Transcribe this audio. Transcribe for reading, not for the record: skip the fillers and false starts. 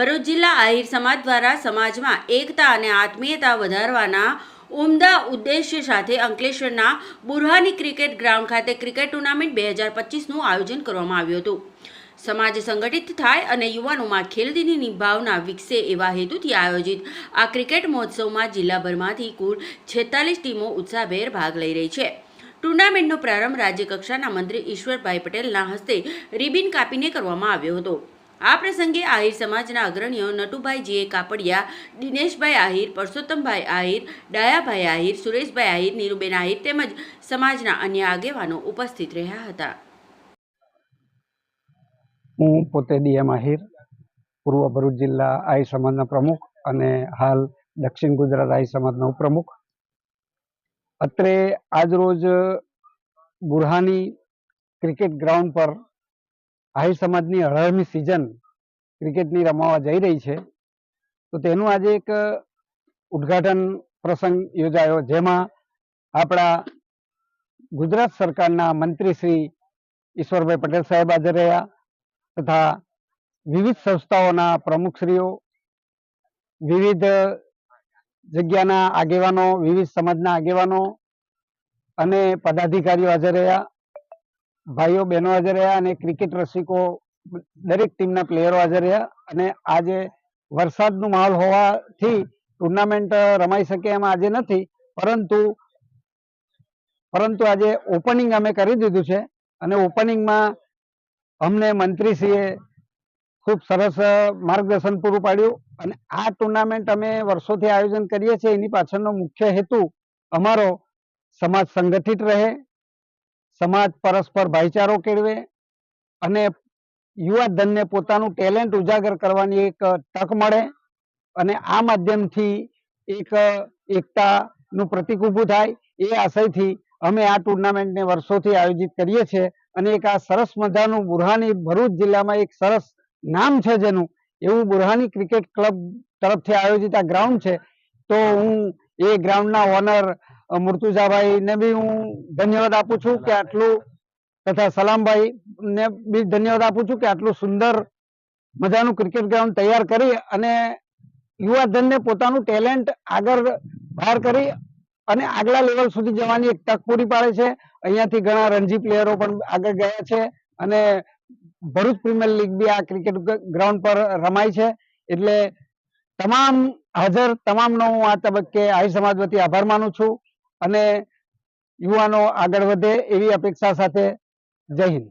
ભરૂચ જિલ્લા આહિર સમાજ દ્વારા સમાજમાં એકતા અને આત્મીયતા વધારવાના ઉમદા ઉદ્દેશ્ય સાથે અંકલેશ્વરના બુરહાની ક્રિકેટ ગ્રાઉન્ડ ખાતે ક્રિકેટ ટુર્નામેન્ટ 2025નું આયોજન કરવામાં આવ્યું હતું। સમાજ સંગઠિત થાય અને યુવાનોમાં ખેલદીની ભાવના વિકસે એવા હેતુથી આયોજિત આ ક્રિકેટ મહોત્સવમાં જિલ્લાભરમાંથી કુલ 46 ટીમો ઉત્સાહભેર ભાગ લઈ રહી છે। ટુર્નામેન્ટનો પ્રારંભ રાજ્યકક્ષાના મંત્રી ઈશ્વરભાઈ પટેલના હસ્તે રિબિન કાપીને કરવામાં આવ્યો હતો। આ પ્રસંગે આહિર સમાજના અગ્રણીઓ નટુભાઈ જીએ કાપડિયા, દિનેશભાઈ આહિર, પરસોત્તમભાઈ આહિર, ડાયાભાઈ આહિર, સુરેશભાઈ આહિર, નીરુબેન આહિર તેમજ સમાજના અન્ય આગેવાનો ઉપસ્થિત રહ્યા હતા। હું પોતે ડીએમ આહિર, પૂર્વ ભરૂચ જિલ્લા આહિર સમાજના પ્રમુખ અને હાલ દક્ષિણ ગુજરાત આહિર સમાજના ઉપપ્રમુખ। અત્રે આજરોજ બુરહાની ક્રિકેટ ગ્રાઉન્ડ પર આહિર સમાજની 18મી સિઝન ક્રિકેટની રમાવા જઈ રહી છે, તો તેનું આજે એક ઉદ્ઘાટન પ્રસંગ યોજાયો, જેમાં આપણા ગુજરાત સરકારના મંત્રી શ્રી ઈશ્વરભાઈ પટેલ સાહેબ હાજર રહ્યા તથા વિવિધ સંસ્થાઓના પ્રમુખશ્રીઓ, વિવિધ જગ્યાના આગેવાનો, વિવિધ સમાજના આગેવાનો અને પદાધિકારીઓ હાજર રહ્યા, ભાઈઓ બહેનો હાજર રહ્યા અને ક્રિકેટ રસિકો દરેક ટીમના પ્લેયરો હાજર રહ્યા। અને આજે વરસાદનો માહોલ હોવાથી ટુર્નામેન્ટ રમાઈ શકે એમ આજે નથી, પરંતુ આજે ઓપનિંગ અમે કરી દીધું છે અને ઓપનિંગમાં અમને મંત્રીશ્રીએ ખૂબ સરસ માર્ગદર્શન પૂરું પાડ્યું। અને આ ટુર્નામેન્ટ અમે વર્ષોથી આયોજન કરીએ છીએ, એની પાછળનો મુખ્ય હેતુ અમારો સમાજ સંગઠિત રહે, સમાજ પરસ્પર ભાઈચારો કેળવે અને યુવા ધનને પોતાનું ટેલેન્ટ ઉજાગર કરવાની એક તક મળે અને આ માધ્યમથી એક એકતાનું પ્રતીક ઊભું થાય, એ આશયથી અમે આ ટુર્નામેન્ટને વર્ષોથી આયોજિત કરીએ છીએ। અને એક આ સરસ મજાનું બુરહાની ભરૂચ જિલ્લામાં એક સરસ નામ છે જેનું, એવું બુરહાની ક્રિકેટ ક્લબ તરફથી આયોજિત આ ગ્રાઉન્ડ છે, તો હું એ ગ્રાઉન્ડના ઓનર મુર્તુઝાભાઈને બી હું ધન્યવાદ આપું છું કે આટલું, તથા સલામભાઈ ને બી ધન્યવાદ આપું છું કે આટલું સુંદર મજાનું ક્રિકેટ ગ્રાઉન્ડ તૈયાર કરી અને યુવાધનને પોતાનું ટેલેન્ટ આગળ બહાર કરી અને આગલા લેવલ સુધી જવાની એક તક પૂરી પાડે છે। અહીંયાથી ઘણા રણજી પ્લેયરો પણ આગળ ગયા છે અને ભરૂચ પ્રીમિયર લીગ બી આ ક્રિકેટ ગ્રાઉન્ડ પર રમાય છે। એટલે તમામ હાજર તમામનો હું આ તબક્કે આહિર સમાજ વતી આભાર માનું છું અને યુવાનો આગળ વધે એવી અપેક્ષા સાથે જય હિન્દ।